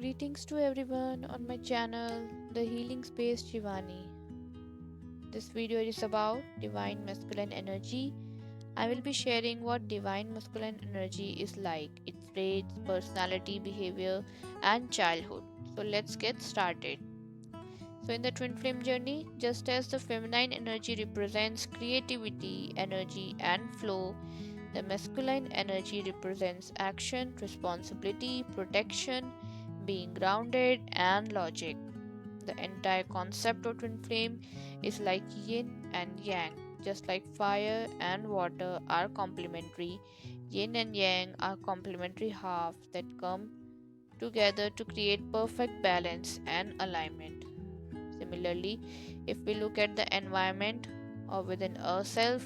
Greetings to everyone on my channel, The Healing Space Shivani. This video is about divine masculine energy. I will be sharing what divine masculine energy is like, its traits, personality, behavior, and childhood. So let's get started. So, in the twin flame journey, just as the feminine energy represents creativity, energy, and flow, the masculine energy represents action, responsibility, protection, being grounded, and logic. The entire concept of twin flame is like yin and yang. Just like fire and water are complementary, yin and yang are complementary halves that come together to create perfect balance and alignment. Similarly, if we look at the environment or within ourselves,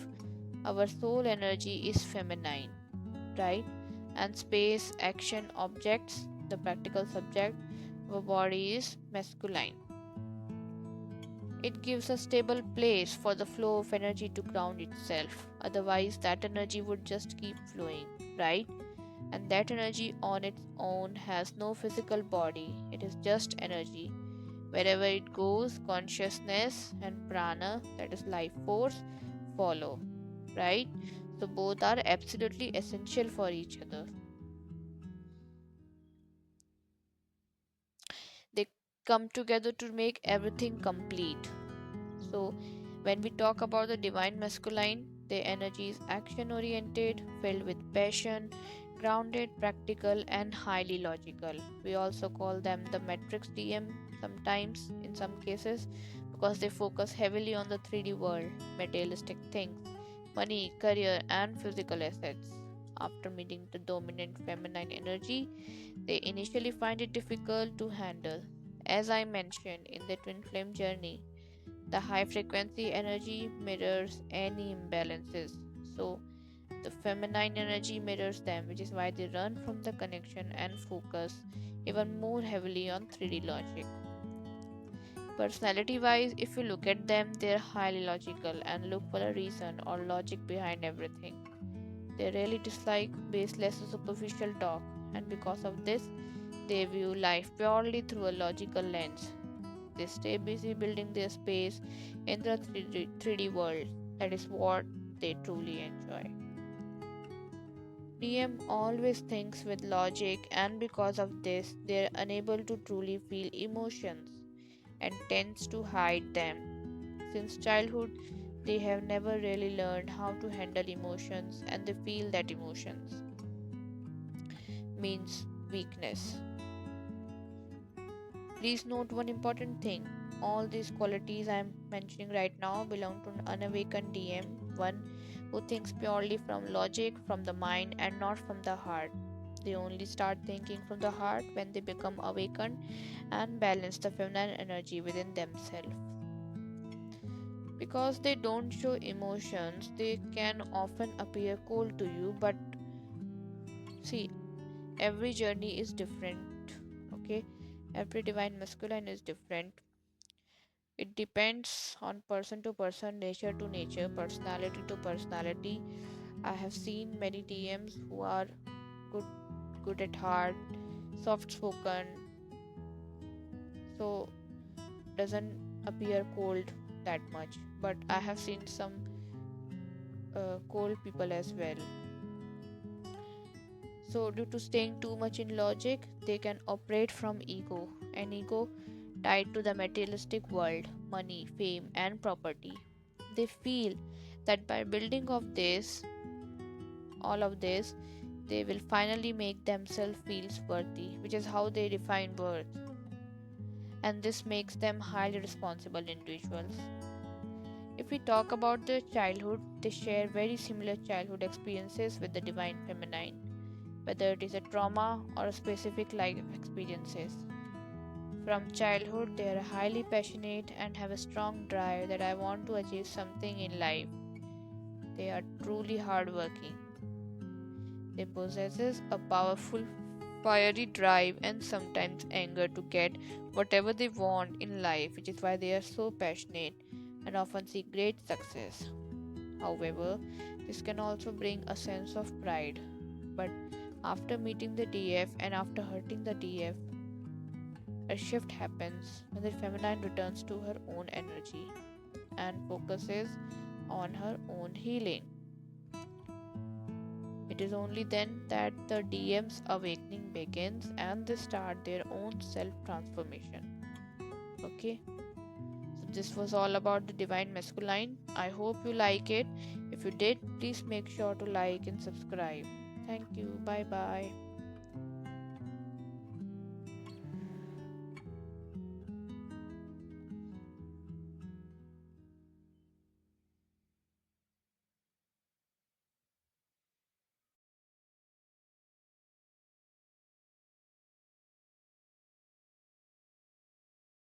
our soul energy is feminine, right? And space, action, objects, the practical subject, our body is masculine. It gives a stable place for the flow of energy to ground itself. Otherwise, that energy would just keep flowing, right? And that energy on its own has no physical body, it is just energy. Wherever it goes, consciousness and prana, that is life force, follow, right? So, both are absolutely essential for each other. They come together to make everything complete. So, when we talk about the divine masculine, their energy is action oriented, filled with passion, grounded, practical, and highly logical. We also call them the matrix DM sometimes, in some cases, because they focus heavily on the 3D world, materialistic things, money, career, and physical assets. After meeting the dominant feminine energy, they initially find it difficult to handle. As I mentioned in the twin flame journey, the high frequency energy mirrors any imbalances. So, the feminine energy mirrors them, which is why they run from the connection and focus even more heavily on 3D logic. Personality wise, if you look at them, they're highly logical and look for a reason or logic behind everything. They really dislike baseless or superficial talk, and because of this, they view life purely through a logical lens. They stay busy building their space in the 3D world. That is what they truly enjoy. DM always thinks with logic, and because of this, they are unable to truly feel emotions and tends to hide them. Since childhood, they have never really learned how to handle emotions, and they feel that emotions means weakness. Please note one important thing. All these qualities I am mentioning right now belong to an unawakened DM, one who thinks purely from logic, from the mind, and not from the heart. They only start thinking from the heart when they become awakened and balance the feminine energy within themselves. Because they don't show emotions, they can often appear cold to you, but see, every journey is different, okay? Every divine masculine is different. It depends on person to person, nature to nature, personality to personality. I have seen many TMs who are good good at heart, soft spoken, so doesn't appear cold that much. But I have seen some cold people as well. So due to staying too much in logic, they can operate from ego, an ego tied to the materialistic world, money, fame, and property. They feel that by building all of this, they will finally make themselves feel worthy, which is how they define worth. And this makes them highly responsible individuals. If we talk about their childhood, they share very similar childhood experiences with the divine feminine, whether it is a trauma or a specific life experiences. From childhood, they are highly passionate and have a strong drive that I want to achieve something in life. They are truly hardworking. They possess a powerful, fiery drive and sometimes anger to get whatever they want in life, which is why they are so passionate and often see great success. However, this can also bring a sense of pride. But after meeting the DF and after hurting the DF, A shift happens when the feminine returns to her own energy and focuses on her own healing. It is only then that the DM's awakening begins and they start their own self transformation. Okay, so this was all about the divine masculine. I hope you like it. If you did, please make sure to like and subscribe. Thank you. Bye bye.